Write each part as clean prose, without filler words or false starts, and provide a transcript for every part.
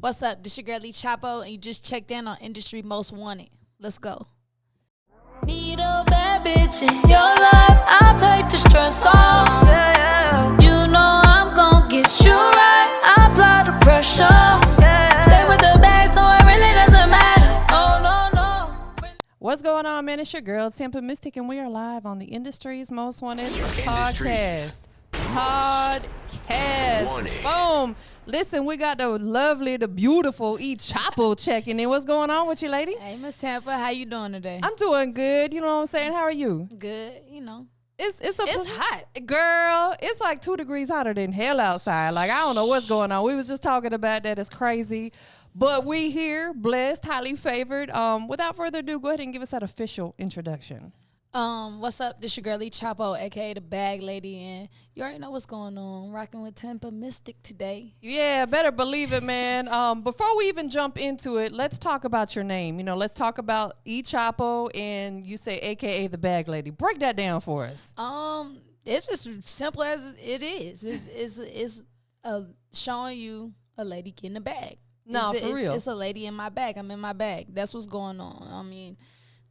What's up? This your girl Chapo, and you just checked in on Industry Most Wanted. Let's go. Need a bad bitch in your life. I'll take the stress off. You know I'm gon' get you right. I apply the pressure. Stay with the bag, so it really doesn't matter. Oh no. What's going on, man? It's your girl, TampaMystic, and we are live on the Industry's Most Wanted podcast. Boom. Listen, we got the lovely, the beautiful Chapo checking in. What's going on with you, lady? Hey, Miss Tampa, how you doing today? I'm doing good. You know what I'm saying? How are you? Good. You know, It's hot, girl. It's like 2 degrees hotter than hell outside. Like, I don't know what's going on. We was just talking about that. It's crazy. But we here, blessed, highly favored. Without further ado, go ahead and give us that official introduction. What's up? This your girl Chapo, aka the Bag Lady, and you already know what's going on. Rocking with TampaMystic today. Yeah, better believe it, man. Before we even jump into it, let's talk about your name. You know, let's talk about Chapo, and you say aka the Bag Lady. Break that down for us. It's just simple as it is. It's showing you a lady getting a bag. No, for real. It's a lady in my bag. I'm in my bag. That's what's going on. I mean,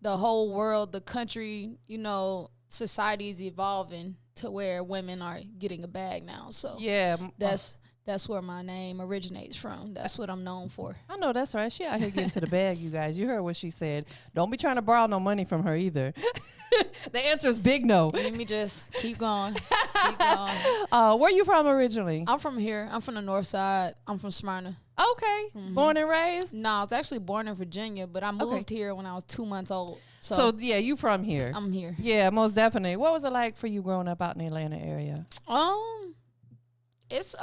the whole world, the country, you know, society is evolving to where women are getting a bag now. So yeah, that's where my name originates from. That's what I'm known for. I know that's right. She out here getting to the bag, you guys. You heard what she said. Don't be trying to borrow no money from her either. The answer is big no. Let me just keep going. Keep going. Where you from originally? I'm from here. I'm from the north side. I'm from Smyrna. Okay. Mm-hmm. Born and raised? No, I was actually born in Virginia, but I moved here when I was 2 months old. So yeah, you from here. I'm here. Yeah, most definitely. What was it like for you growing up out in the Atlanta area? It's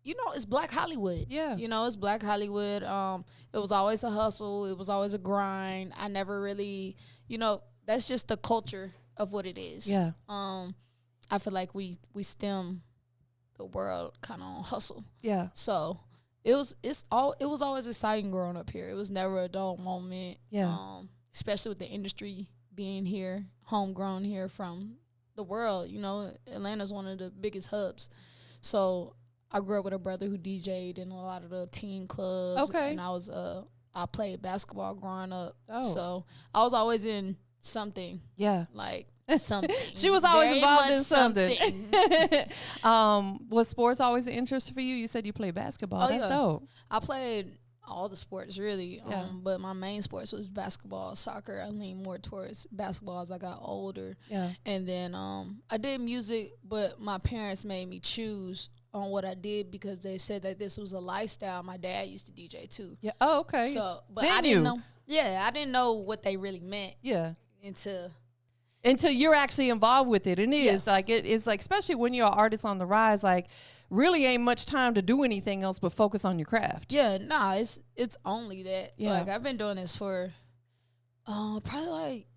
you know, it's Black Hollywood. Yeah. You know, it's Black Hollywood. It was always a hustle. It was always a grind. I never really, you know, that's just the culture of what it is. Yeah. I feel like we stem the world kind of on hustle. Yeah. So it was always exciting growing up here. It was never a dull moment. Yeah. Especially with the industry being here, homegrown here from the world. You know, Atlanta's one of the biggest hubs. So I grew up with a brother who DJ'd in a lot of the teen clubs. Okay. And I played basketball growing up. Oh. So I was always in something. Yeah. Like something. She was always Very involved in much something. Was sports always an interest for you? You said you played basketball. Oh, That's yeah. dope. I played all the sports really. Yeah. But my main sports was basketball, soccer. I leaned more towards basketball as I got older. Yeah. And then I did music, but my parents made me choose on what I did because they said that this was a lifestyle. My dad used to DJ too. Yeah. Oh, okay. So, but Then I didn't you. know. Yeah, I didn't know what they really meant Yeah. until you're actually involved with it. And it is like, it is like, especially when you're an artist on the rise, like really ain't much time to do anything else but focus on your craft. yeah, nah, it's only that. Yeah. Like I've been doing this for probably like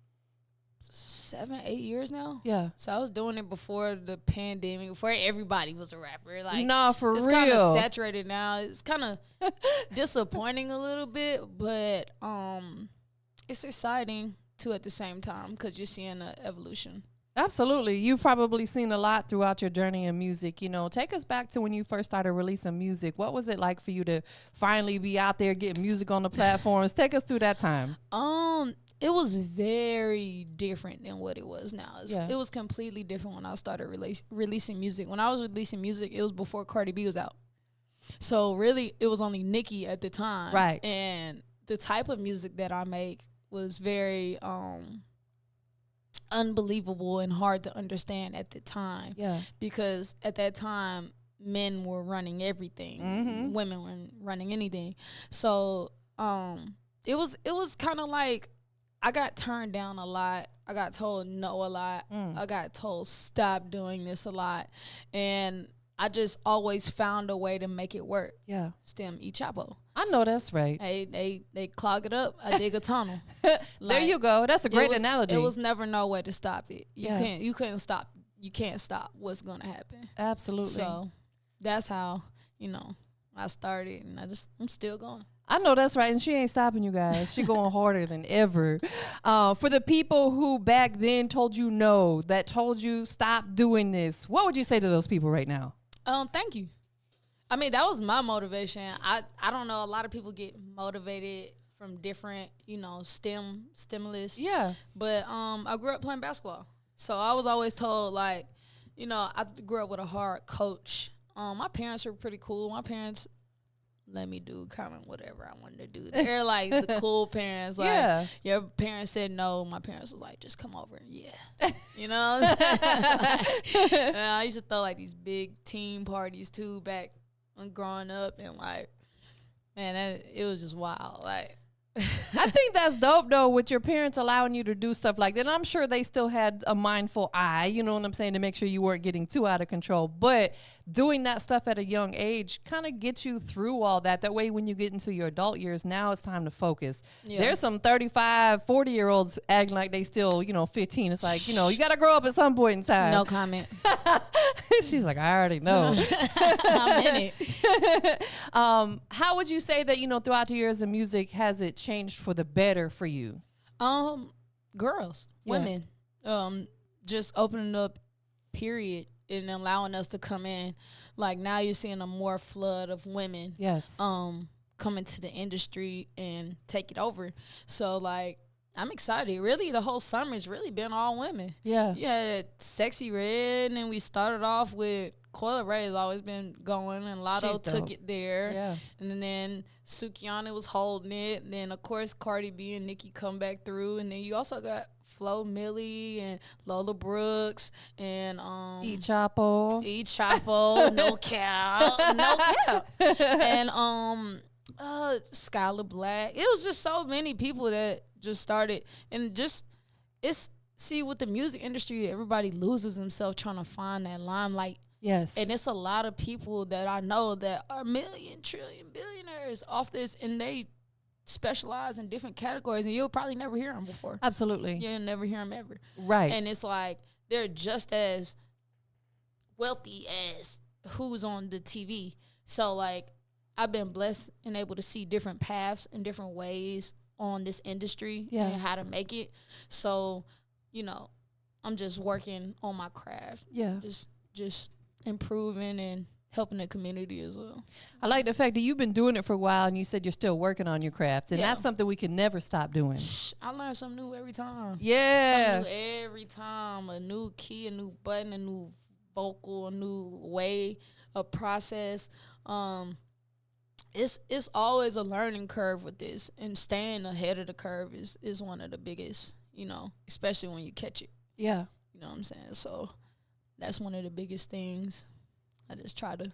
7-8 years now. Yeah. So I was doing it before the pandemic, before everybody was a rapper. Like Nah, for it's real. kind of saturated now. It's kind of disappointing a little bit, but it's exciting too at the same time because you're seeing the evolution. Absolutely. You've probably seen a lot throughout your journey in music. You know, take us back to when you first started releasing music. What was it like for you to finally be out there getting music on the platforms? Take us through that time. It was very different than what it was now. Yeah. It was completely different when I started releasing music. When I was releasing music, it was before Cardi B was out. So really, it was only Nicki at the time. Right. And the type of music that I make was very unbelievable and hard to understand at the time. Yeah. Because at that time, men were running everything. Mm-hmm. Women weren't running anything. So it was kind of like I got turned down a lot. I got told no a lot. I got told stop doing this a lot. And I just always found a way to make it work. Yeah. Stem Chapo. I know that's right. They clog it up. I dig a tunnel. There you go. That's a great analogy. It was never no way to stop it. Yeah. You couldn't stop. You can't stop what's gonna happen. Absolutely. So that's how, I started, and I'm still going. I know that's right, and she ain't stopping, you guys. She going harder than ever. For the people who back then told you no, that told you stop doing this, what would you say to those people right now? Thank you. I mean, that was my motivation. I don't know. A lot of people get motivated from different, stimulus. Yeah. But I grew up playing basketball. So I was always told, like, I grew up with a hard coach. My parents were pretty cool. My parents let me do kind of whatever I wanted to do. They're like the cool parents. Like, Yeah. Your parents said no. My parents was like, just come over. Yeah. You know what I'm saying? And I used to throw like these big team parties too back when growing up. And like, man, it was just wild. Like, I think that's dope though, with your parents allowing you to do stuff like that. And I'm sure they still had a mindful eye, you know what I'm saying, to make sure you weren't getting too out of control. But doing that stuff at a young age kind of gets you through all that. That way when you get into your adult years, now it's time to focus. Yeah. There's some 35, 40-year-olds acting like they still, 15. It's like, you got to grow up at some point in time. No comment. She's like, I already know. I'm in it. How would you say that, throughout the years of music, has it changed for the better for you? Girls, women, just opening up, period, and allowing us to come in. Like now you're seeing a more flood of women. Yes. Come into the industry and take it over. So like, I'm excited. Really, the whole summer's really been all women. Yeah. You had Sexy Red, and then we started off with Coil Ray has always been going, and Lotto took it there. Yeah. And then Sukihana was holding it. And then, of course, Cardi B and Nicki come back through. And then you also got Flo Millie and Lola Brooks and Chapo. Chapo, no cap. No cap. And Skylar Black. It was just so many people that just started. And just, see, with the music industry, everybody loses themselves trying to find that limelight. Yes. And it's a lot of people that I know that are million, trillion, billionaires off this, and they specialize in different categories, and you'll probably never hear them before. Absolutely. You'll never hear them ever. Right. And it's like they're just as wealthy as who's on the TV. So, like, I've been blessed and able to see different paths and different ways on this industry and how to make it. So, I'm just working on my craft. Yeah. Just improving and helping the community as well. I like the fact that you've been doing it for a while, and you said you're still working on your crafts, and that's something we can never stop doing. I learn something new every time. Yeah. Something new every time. A new key, a new button, a new vocal, a new way, a process. It's always a learning curve with this, and staying ahead of the curve is one of the biggest, especially when you catch it. Yeah. You know what I'm saying? So that's one of the biggest things. I just try to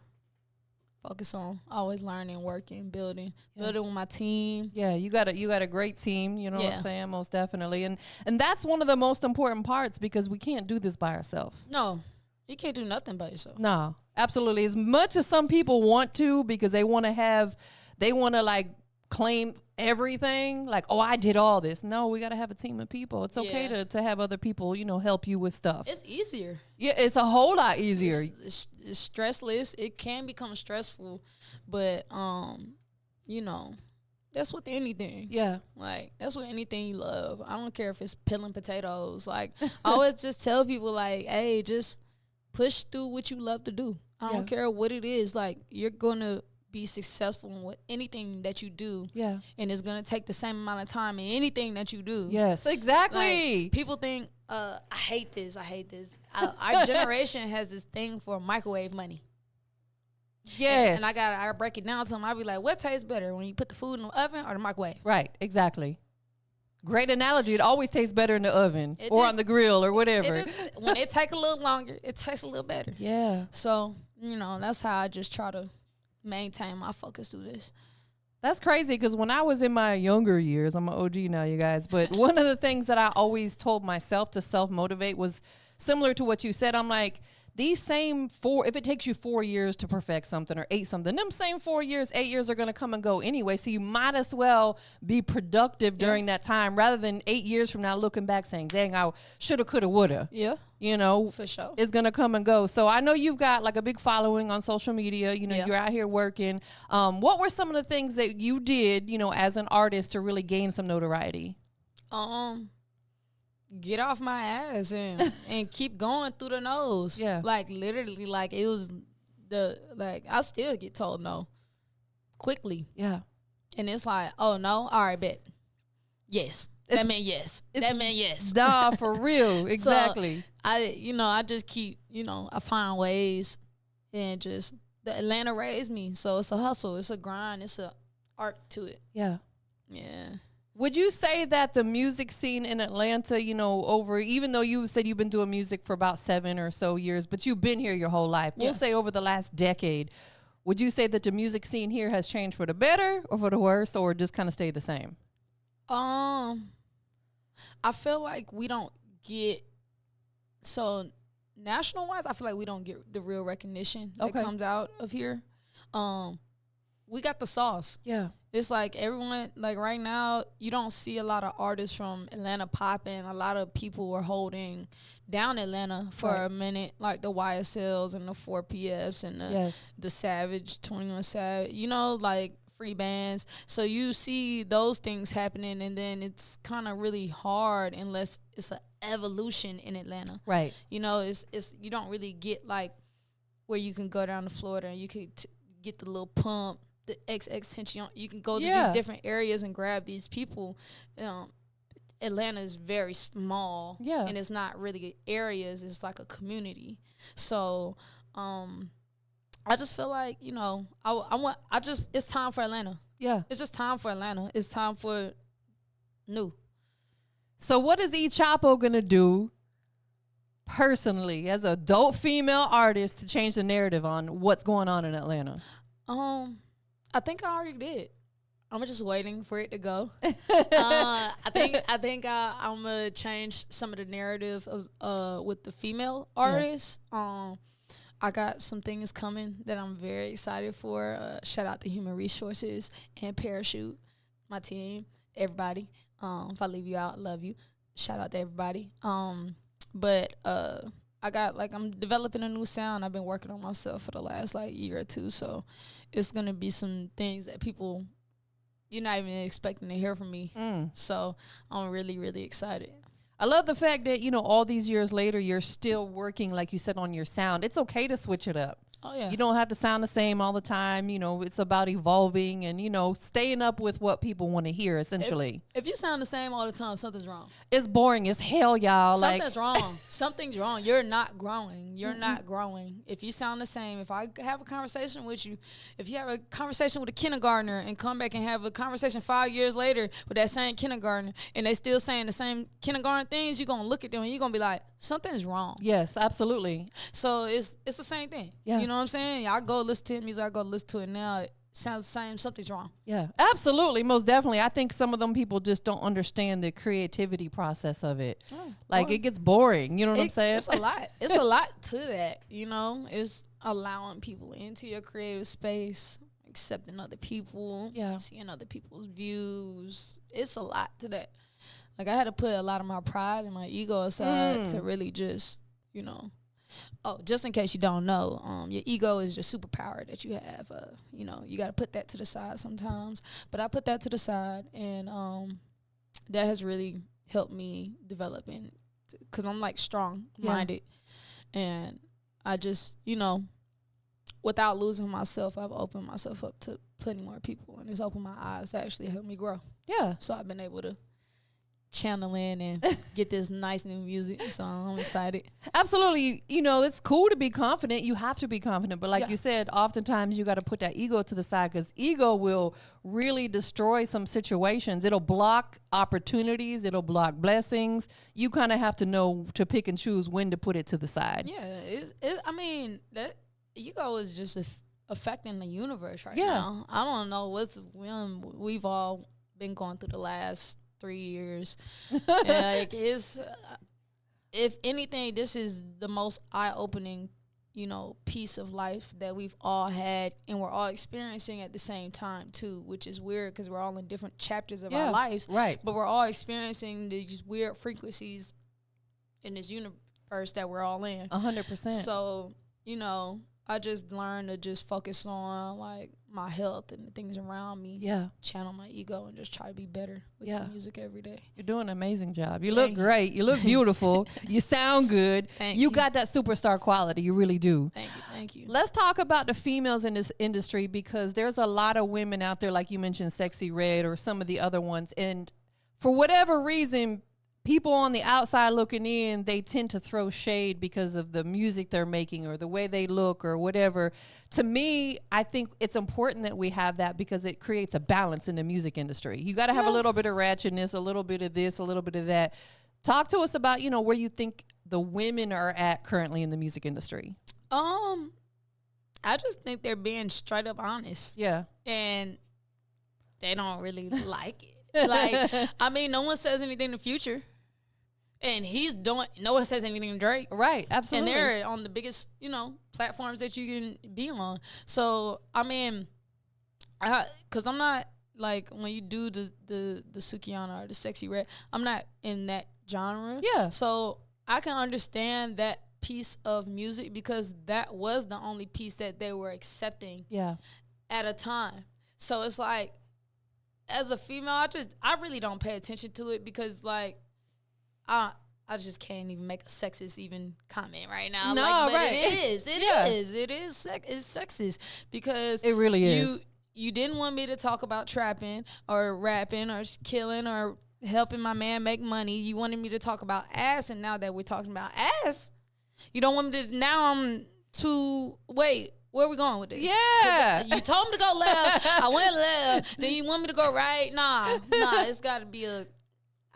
focus on always learning, working, building with my team. Yeah, you got a great team, you know what I'm saying? Most definitely. And that's one of the most important parts, because we can't do this by ourselves. No, you can't do nothing by yourself. No, absolutely. As much as some people want to, because they want to like claim everything, like, oh, I did all this. No, we got to have a team of people. It's okay to have other people, help you with stuff. It's easier. Yeah, it's a whole lot easier. It's stressless. It can become stressful, but that's with anything. Yeah. Like, that's with anything you love. I don't care if it's peeling potatoes. Like, I always just tell people, like, hey, just push through what you love to do. I don't care what it is. Like, you're going to be successful in anything that you do. Yeah. And it's going to take the same amount of time in anything that you do. Yes, exactly. Like, people think, I hate this. Our generation has this thing for microwave money. Yes. And I break it down to them. I be like, what tastes better, when you put the food in the oven or the microwave? Right, exactly. Great analogy. It always tastes better in the oven or on the grill or whatever. When it take a little longer, it tastes a little better. Yeah. So, that's how I just try to maintain my focus through this. That's crazy, because when I was in my younger years, I'm an OG now, you guys, but one of the things that I always told myself to self-motivate was similar to what you said. I'm like, these same if it takes you 4 years to perfect something or 8 something, them same 4 years, 8 years are going to come and go anyway. So you might as well be productive during that time, rather than 8 years from now looking back saying, dang, I shoulda, coulda, woulda. Yeah. For sure. It's going to come and go. So I know you've got like a big following on social media. You're out here working. What were some of the things that you did, as an artist to really gain some notoriety? Get off my ass and keep going through the nose. Yeah. Like, literally, like, it was I still get told no quickly. Yeah. And it's like, oh no, all right, bet. Yes. That meant yes. That meant yes. Nah, for real. Exactly. So I just keep, I find ways, and just the Atlanta raised me. So it's a hustle. It's a grind. It's a art to it. Yeah. Yeah. Would you say that the music scene in Atlanta, even though you said you've been doing music for about 7 or so years, but you've been here your whole life, we'll say over the last decade, would you say that the music scene here has changed for the better or for the worse, or just kind of stayed the same? I feel like we don't get, so national wise, I feel like we don't get the real recognition that comes out of here. We got the sauce. Yeah. It's like everyone, like right now, you don't see a lot of artists from Atlanta popping. A lot of people were holding down Atlanta for a minute, like the YSLs and the 4PFs and the Savage, 21 Savage, like free bands. So you see those things happening, and then it's kind of really hard unless it's an evolution in Atlanta. Right. It's you don't really get like where you can go down to Florida and you could get the little pump, the XX tension. You can go to these different areas and grab these people. Atlanta is very small, and it's not really areas. It's like a community. So, I just feel like it's time for Atlanta. Yeah, it's just time for Atlanta. It's time for new. So, what is Chapo gonna do personally as a dope female artist to change the narrative on what's going on in Atlanta? I think I already did. I'm just waiting for it to go. I think I'm gonna change some of the narrative of with the female artists. I got some things coming that I'm very excited for. Shout out to Human Resources and Parachute, my team, everybody. If I leave you out, love you. Shout out to everybody. But I'm developing a new sound. I've been working on myself for the last year or two. So it's gonna be some things that people you're not even expecting to hear from me. So I'm really, really excited. I love the fact that, all these years later, you're still working, like you said, on your sound. It's okay to switch it up. Oh, yeah. You don't have to sound the same all the time. It's about evolving and, staying up with what people want to hear, essentially. If you sound the same all the time, something's wrong. It's boring as hell, y'all. Something's wrong. Something's wrong. You're not growing. You're not growing. If you sound the same, if I have a conversation with you, if you have a conversation with a kindergartner and come back and have a conversation 5 years later with that same kindergartner and they still saying the same kindergarten things, you're going to look at them and you're going to be like, something's wrong. Yes, absolutely. So it's the same thing. Yeah. You know what I'm saying? I go listen to music. I go listen to it now. It sounds the same. Something's wrong. Yeah, absolutely. Most definitely. I think some of them people just don't understand the creativity process of it. It gets boring. You know what I'm saying? It's a lot. It's a lot to that. It's allowing people into your creative space, accepting other people, seeing other people's views. It's a lot to that. I had to put a lot of my pride and my ego aside to really just, Oh, just in case you don't know, your ego is your superpower that you have. You got to put that to the side sometimes. But I put that to the side, and that has really helped me develop because I'm strong-minded. And I just, without losing myself, I've opened myself up to plenty more people, and it's opened my eyes to actually help me grow. Yeah. So I've been able to channel in and get this nice new music, so I'm excited. Absolutely. It's cool to be confident. You have to be confident, but like you said, oftentimes you got to put that ego to the side, because ego will really destroy some situations. It'll block opportunities. It'll block blessings. You kind of have to know to pick and choose when to put it to the side. Yeah, that ego is just affecting the universe right now. I don't know we've all been going through the last 3 years. It's if anything, this is the most eye-opening, piece of life that we've all had, and we're all experiencing at the same time too, which is weird because we're all in different chapters of our lives, right? But we're all experiencing these weird frequencies in this universe that we're all in. 100%. So I just learned to just focus on like my health and the things around me. Yeah. Channel my ego and just try to be better with the music every day. You're doing an amazing job. You look great. You look beautiful. You sound good. Thank you. Got that superstar quality. You really do. Thank you. Let's talk about the females in this industry, because there's a lot of women out there, like you mentioned, Sexy Red or some of the other ones. And for whatever reason, people on the outside looking in, they tend to throw shade because of the music they're making or the way they look or whatever. To me, I think it's important that we have that, because it creates a balance in the music industry. You got to have a little bit of ratchetness, a little bit of this, a little bit of that. Talk to us about, you know, where you think the women are at currently in the music industry. I just think they're being straight up honest. Yeah. And they don't really like it. Like, I mean, no one says anything in the Future. And no one says anything to Drake. Right, absolutely. And they're on the biggest, you know, platforms that you can be on. So, I mean, because I'm not, like, when you do the Sukihana or the Sexy Red, I'm not in that genre. Yeah. So, I can understand that piece of music, because that was the only piece that they were accepting at a time. So, it's like, as a female, I really don't pay attention to it, because, like, I just can't even make a sexist even comment right now. No, like, but right. It is sexist, because it really is. You didn't want me to talk about trapping or rapping or killing or helping my man make money. You wanted me to talk about ass, and now that we're talking about ass, you don't want me to. Now I'm too. Wait, where are we going with this? Yeah. You told me to go left. I went left. Then you want me to go right? Nah. It's got to be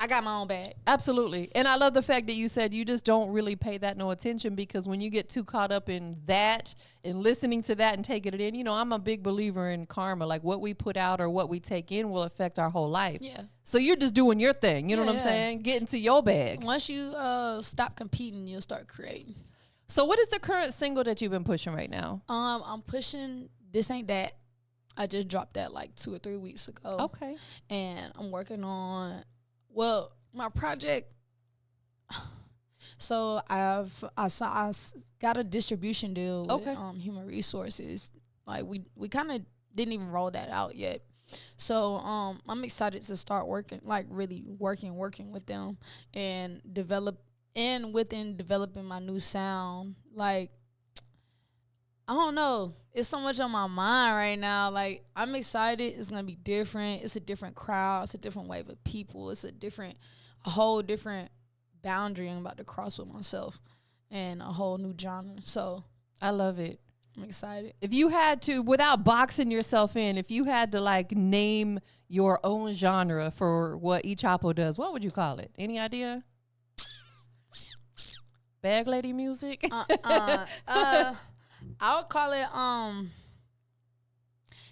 I got my own bag. Absolutely. And I love the fact that you said you just don't really pay that no attention, because when you get too caught up in that and listening to that and taking it in, you know, I'm a big believer in karma. Like, what we put out or what we take in will affect our whole life. Yeah. So you're just doing your thing. You know what I'm saying? Get into your bag. Once you stop competing, you'll start creating. So what is the current single that you've been pushing right now? I'm pushing This Ain't That. I just dropped that like 2 or 3 weeks ago. Okay. And I'm working on my project. So I got a distribution deal with Human Resources. Like, we kind of didn't even roll that out yet. So I'm excited to start working, like really working with them and developing my new sound. Like, I don't know. It's so much on my mind right now. Like, I'm excited. It's going to be different. It's a different crowd. It's a different wave of people. It's a whole different boundary I'm about to cross with myself, and a whole new genre. So I love it. I'm excited. If you had to, without boxing yourself in, if you had to like name your own genre for what Chapo does, what would you call it? Any idea? Bag lady music? I would call it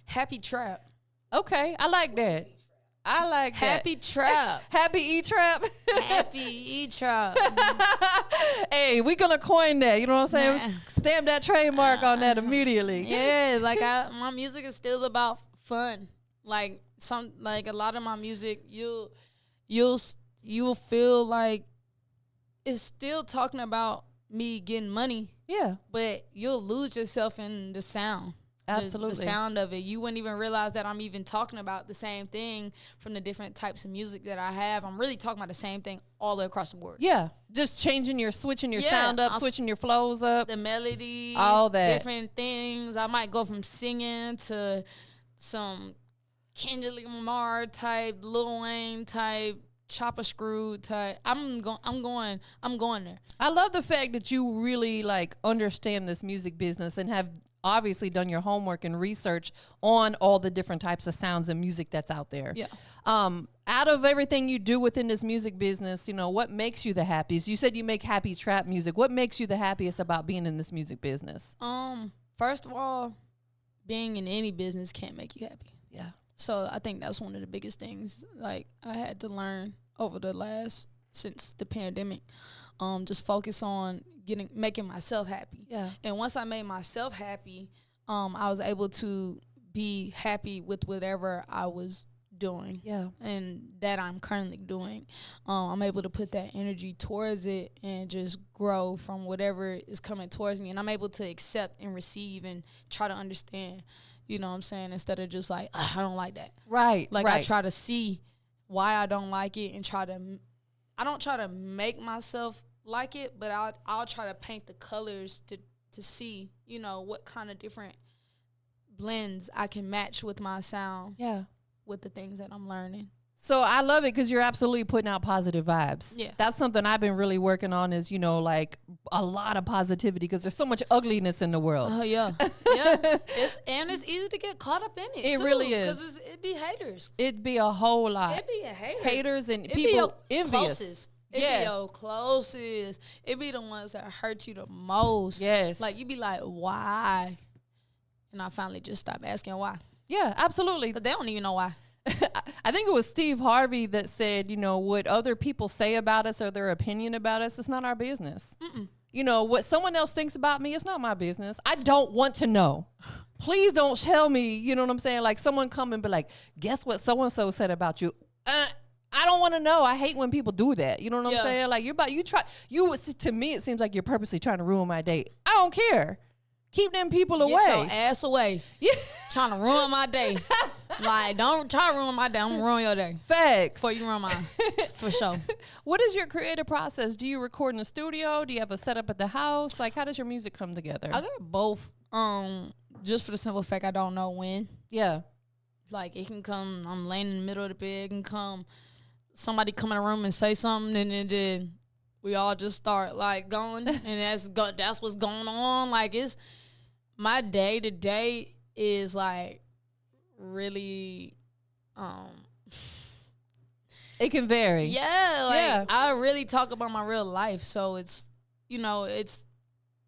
Happy Trap. Okay, I like that. Happy Trap. Happy E-Trap. Happy E-Trap. Hey, we gonna coin that. You know what I'm saying? Nah. Stamp that trademark on that immediately. Yeah, like my music is still about fun. Like a lot of my music, you'll feel like it's still talking about me getting money. Yeah. But you'll lose yourself in the sound. Absolutely. The sound of it. You wouldn't even realize that I'm even talking about the same thing from the different types of music that I have. I'm really talking about the same thing all the way across the board. Yeah. Just switching your sound up, switching your flows up. The melodies. All that. Different things. I might go from singing to some Kendrick Lamar type, Lil Wayne type, Chopper Screw type. I'm going there. I love the fact that you really like understand this music business and have obviously done your homework and research on all the different types of sounds and music that's out there. Yeah. Out of everything you do within this music business, you know, what makes you the happiest? You said you make happy trap music. What makes you the happiest about being in this music business? First of all, being in any business can't make you happy. Yeah. So I think that's one of the biggest things, like, I had to learn since the pandemic. Just focus on making myself happy. Yeah. And once I made myself happy, I was able to be happy with whatever I was doing. Yeah. And that I'm currently doing. I'm able to put that energy towards it and just grow from whatever is coming towards me. And I'm able to accept and receive and try to understand, you know what I'm saying, instead of just like, I don't like that. Right. Like, right. I try to see why I don't like it and I don't try to make myself like it, but I'll try to paint the colors to see, you know, what kind of different blends I can match with my sound. Yeah. With the things that I'm learning. So I love it because you're absolutely putting out positive vibes. Yeah. That's something I've been really working on is, you know, like a lot of positivity because there's so much ugliness in the world. Oh, yeah. Yeah. It's easy to get caught up in it. It too, really is. Because it be haters. It'd be a whole lot. It be a haters. Haters and It people be your envious. Closest. It Yeah. be your closest. It be the ones that hurt you the most. Yes. Like, you be like, why? And I finally just stopped asking why. Yeah, absolutely. Because they don't even know why. I think it was Steve Harvey that said, you know, what other people say about us or their opinion about us, it's not our business. You know, what someone else thinks about me, it's not my business. I don't want to know. Please don't tell me, you know what I'm saying? Like someone come and be like, guess what so-and-so said about you? I don't want to know. I hate when people do that. You know what I'm saying? Like to me, it seems like you're purposely trying to ruin my date. I don't care. Keep them people away. Get your ass away. Yeah. Trying to ruin my day. Like, don't try to ruin my day. I'm going to ruin your day. Facts. Before you ruin mine. For sure. What is your creative process? Do you record in the studio? Do you have a setup at the house? Like, how does your music come together? I got both. Just for the simple fact I don't know when. Yeah. Like, it can come, I'm laying in the middle of the bed. It can come, somebody come in the room and say something, and then we all just start, like, going. And that's what's going on. Like, it's, my day-to-day is, like, really, it can vary. Yeah, like, I really talk about my real life. So it's, you know, it's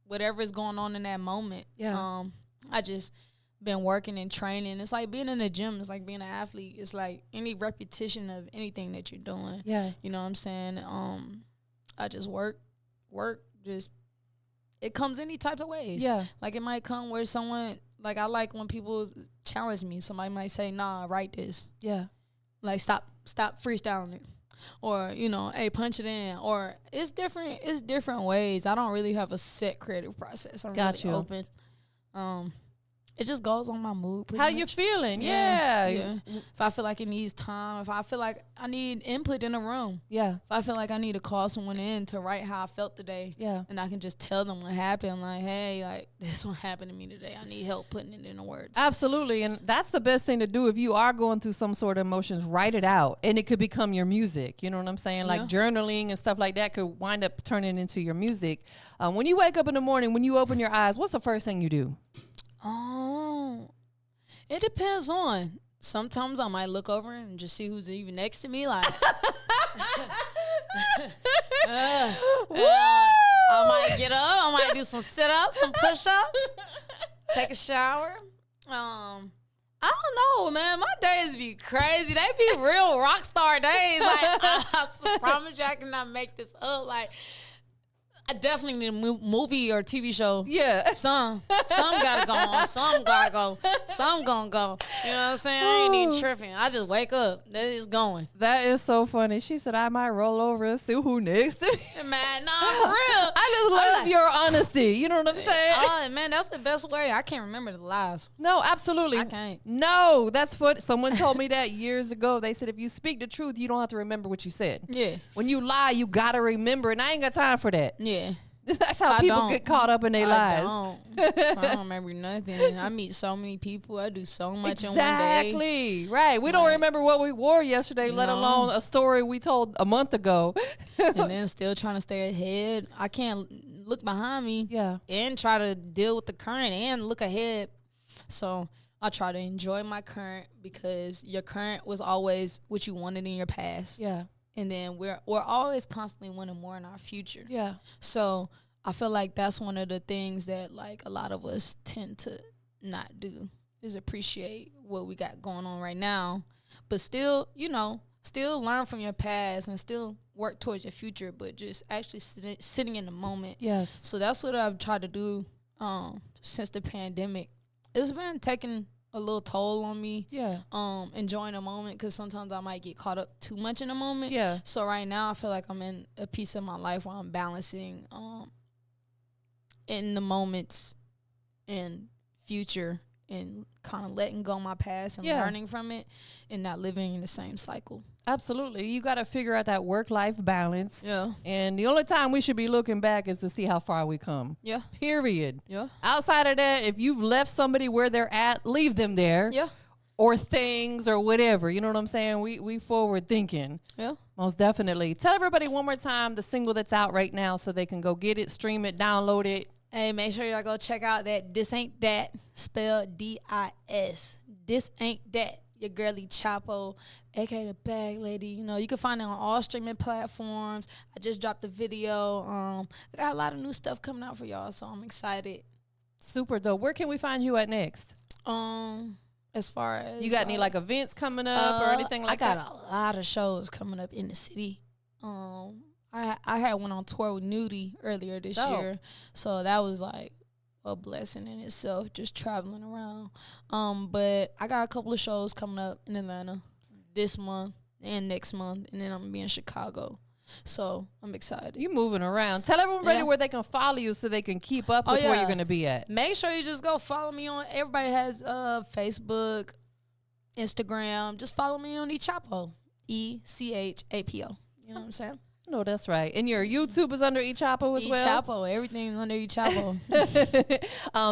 whatever is going on in that moment. Yeah. I just been working and training. It's like being in the gym. It's like being an athlete. It's like any repetition of anything that you're doing. Yeah. You know what I'm saying? I just work, just, it comes any type of ways. Yeah. Like, it might come where someone, like, I like when people challenge me. Somebody might say, nah, write this. Yeah. Like, stop freestyling it. Or, you know, hey, punch it in. Or it's different ways. I don't really have a set creative process. I'm Got really you. open. It just goes on my mood. How you feeling? Yeah. If I feel like it needs time, if I feel like I need input in a room, Yeah. if I feel like I need to call someone in to write how I felt today, Yeah. and I can just tell them what happened, like, hey, like, this one happened to me today. I need help putting it into words. Absolutely. And that's the best thing to do if you are going through some sort of emotions, write it out. And it could become your music. You know what I'm saying? Like journaling and stuff like that could wind up turning into your music. When you wake up in the morning, when you open your eyes, what's the first thing you do? Oh, it depends on. Sometimes I might look over and just see who's even next to me. Like, I might get up. I might do some sit-ups, some push-ups, take a shower. I don't know, man. My days be crazy. They be real rock star days. Like, I promise you I cannot make this up. Like, I definitely need a movie or TV show. Yeah. Some gotta go on. Some gotta go. Some gonna go. You know what I'm saying? I ain't even tripping. I just wake up. That is going. That is so funny. She said, I might roll over and see who next to me. Man, nah, for real. I just love your honesty. You know what I'm saying? Oh, man, that's the best way. I can't remember the lies. No, absolutely. I can't. No, that's what someone told me that years ago. They said, if you speak the truth, you don't have to remember what you said. Yeah. When you lie, you got to remember. And I ain't got time for that. Yeah. That's how people get caught up in their lies. I don't remember nothing. I meet so many people. I do so much in one day. Exactly. Right. We don't remember what we wore yesterday, let alone a story we told a month ago. And then still trying to stay ahead. I can't look behind me and try to deal with the current and look ahead. So I try to enjoy my current because your current was always what you wanted in your past. Yeah. And then we're always constantly wanting more in our future. Yeah. So I feel like that's one of the things that, like, a lot of us tend to not do is appreciate what we got going on right now. But still, you know, still learn from your past and still work towards your future, but just actually sitting in the moment. Yes. So that's what I've tried to do since the pandemic. It's been taking a little toll on me. Yeah. Enjoying the moment, because sometimes I might get caught up too much in the moment. Yeah. So right now I feel like I'm in a piece of my life where I'm balancing in the moments and future, and kind of letting go my past and learning from it, and not living in the same cycle. Absolutely. You got to figure out that work-life balance. Yeah. And the only time we should be looking back is to see how far we come. Yeah. Period. Yeah. Outside of that, if you've left somebody where they're at, leave them there. Yeah. Or things or whatever. You know what I'm saying? We forward thinking. Yeah. Most definitely. Tell everybody one more time the single that's out right now so they can go get it, stream it, download it. Hey, make sure y'all go check out that This Ain't That, spelled D-I-S. This Ain't That. Your girly Chapo, aka the Bag Lady. You know, you can find it on all streaming platforms. I just dropped a video. I got a lot of new stuff coming out for y'all, so I'm excited. Super dope. Where can we find you at next? As far as you got any like events coming up or anything like that? I got a lot of shows coming up in the city. I had one on tour with Nudie earlier this year, so that was like a blessing in itself, just traveling around. But I got a couple of shows coming up in Atlanta this month and next month, and then I'm gonna be in Chicago. So I'm excited. You moving around. Tell everybody where they can follow you so they can keep up with where you're gonna be at. Make sure you just go follow me on. Everybody has Facebook, Instagram. Just follow me on Chapo, ECHAPO. You know what I'm saying? No, that's right. And your YouTube is under Chapo as well? Chapo. Everything's under Chapo.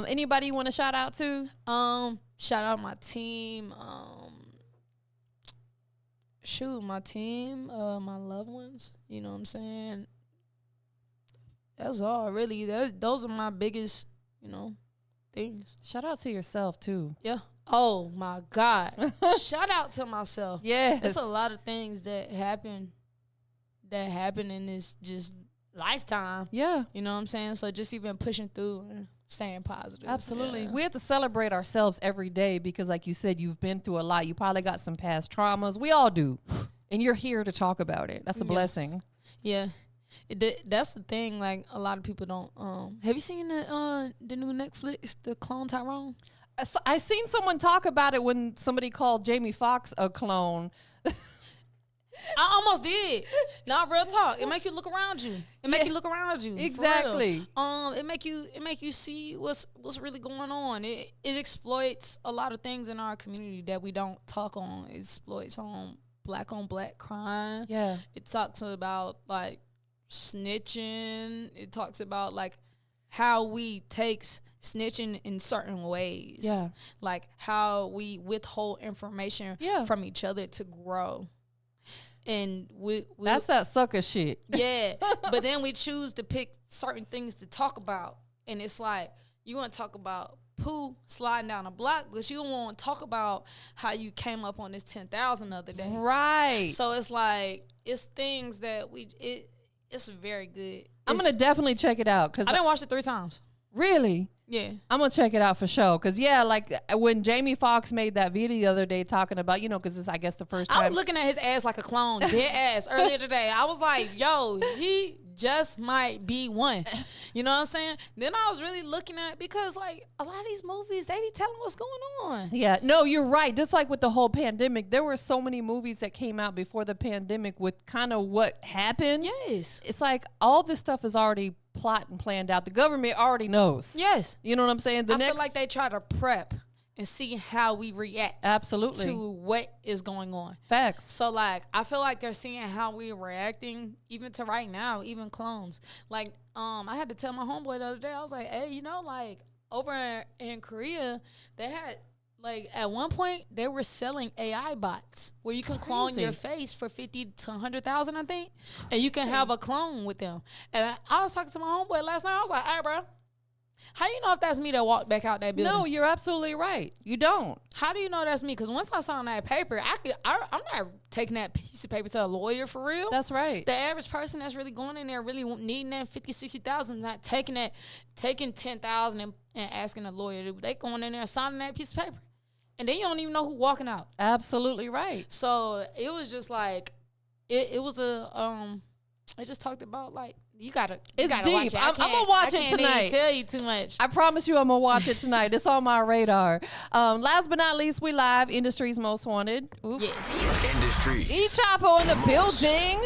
Anybody you want to shout out to? Shout out my team. My team, my loved ones. You know what I'm saying? That's all, really. Those are my biggest, things. Shout out to yourself, too. Yeah. Oh, my God. Shout out to myself. Yes. There's a lot of things that happen in this just lifetime. Yeah. You know what I'm saying? So just even pushing through and staying positive. Absolutely. Yeah. We have to celebrate ourselves every day because, like you said, you've been through a lot. You probably got some past traumas. We all do. And you're here to talk about it. That's a blessing. Yeah. That's the thing. Like, a lot of people don't. Have you seen the new Netflix, The Clone Tyrone? I seen someone talk about it when somebody called Jamie Foxx a clone. I almost did. Not real talk. It make you look around you. You look around you. Exactly. It make you see what's really going on. It exploits a lot of things in our community that we don't talk on. It exploits on black crime. Yeah. It talks about like snitching. It talks about like how we takes snitching in certain ways. Yeah. Like how we withhold information from each other to grow. And we that's that sucker shit. Yeah. But then we choose to pick certain things to talk about. And it's like, you want to talk about Pooh sliding down a block, but you don't want to talk about how you came up on this 10,000 the other day. Right. So it's like, it's things that it's very good. I'm going to definitely check it out. I done watched it 3 times. Really? Yeah. I'm going to check it out for sure. Because, like when Jamie Foxx made that video the other day talking about, because it's, I guess, the first time. I was looking at his ass like a clone, dead ass, earlier today. I was like, yo, he just might be one. You know what I'm saying? Then I was really looking at, because, like, a lot of these movies, they be telling what's going on. Yeah. No, you're right. Just like with the whole pandemic, there were so many movies that came out before the pandemic with kind of what happened. Yes. It's like all this stuff is already plot and planned out. The government already knows. Yes. You know what I'm saying? I feel like they try to prep and see how we react. Absolutely. To what is going on. Facts. So, like, I feel like they're seeing how we're reacting, even to right now, even clones. Like, I had to tell my homeboy the other day, I was like, hey, like, over in Korea, they had, like, at one point, they were selling AI bots where you can clone your face for 50 to 100,000, I think, and you can have a clone with them. And I was talking to my homeboy last night. I was like, hey, bro, how you know if that's me that walked back out that building? No, you're absolutely right. You don't. How do you know that's me? Because once I saw that paper, I'm not taking that piece of paper to a lawyer for real. That's right. The average person that's really going in there really needing that 50, 60,000, not taking 10,000 and asking a lawyer. They going in there signing that piece of paper. And then you don't even know who walking out. Absolutely right. So it was just like, it was I just talked about like You gotta It's watch deep. it. I'm gonna watch it I tonight. can't even tell you too much. I promise you I'm going to watch it tonight. It's on my radar. Last but not least, we live Industry's Most Wanted. Oops. Yes. Industries. Chapo in the building.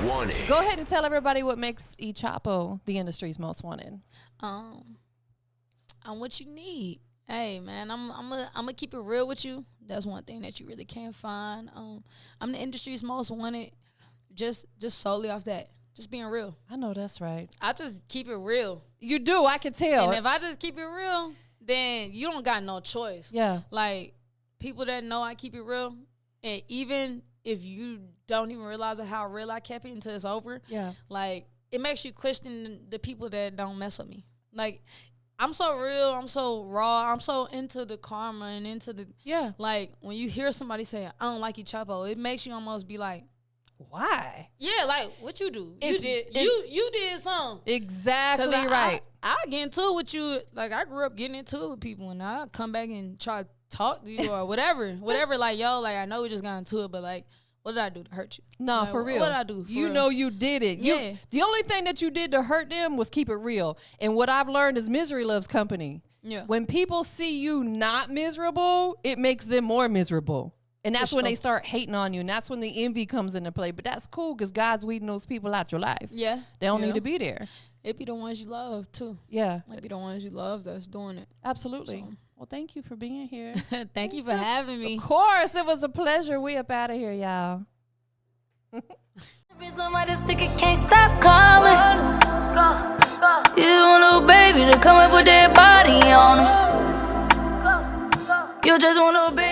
Wanted. Go ahead and tell everybody what makes Chapo the Industry's Most Wanted. I'm what you need. Hey man, I'm gonna keep it real with you. That's one thing that you really can't find. I'm the industry's most wanted, just solely off that. Just being real. I know that's right. I just keep it real. You do. I can tell. And if I just keep it real, then you don't got no choice. Yeah. Like, people that know I keep it real, and even if you don't even realize how real I kept it until it's over, Yeah. like, it makes you question the people that don't mess with me. Like, I'm so real, I'm so raw, I'm so into the karma and into the, Yeah. like, when you hear somebody say, I don't like you, Chapo, it makes you almost be like, why? yeah, like, what you do? It's- You did something. Exactly right. I get into it with you. Like, I grew up getting into it with people, and I come back and try to talk to you or whatever. Like, yo, like, I know we just got into it, but, like, what did I do to hurt you? No, Like, for real. What did I do? For You real? know you did it. Yeah. The only thing that you did to hurt them was keep it real. And what I've learned is misery loves company. Yeah. When people see you not miserable, it makes them more miserable. And that's when sure. they start hating on you. And that's when the envy comes into play. But that's cool because God's weeding those people out your life. Yeah. They don't Yeah. need to be there. It be the ones you love, too. Yeah, It be the ones you love that's doing it. absolutely. So. Well, thank you for being here. Thank you for having me. Of course, it was a pleasure. We up out of here, y'all. Somebody think I can't stop calling. You want a baby to come up with their body on 'em. You just want a baby.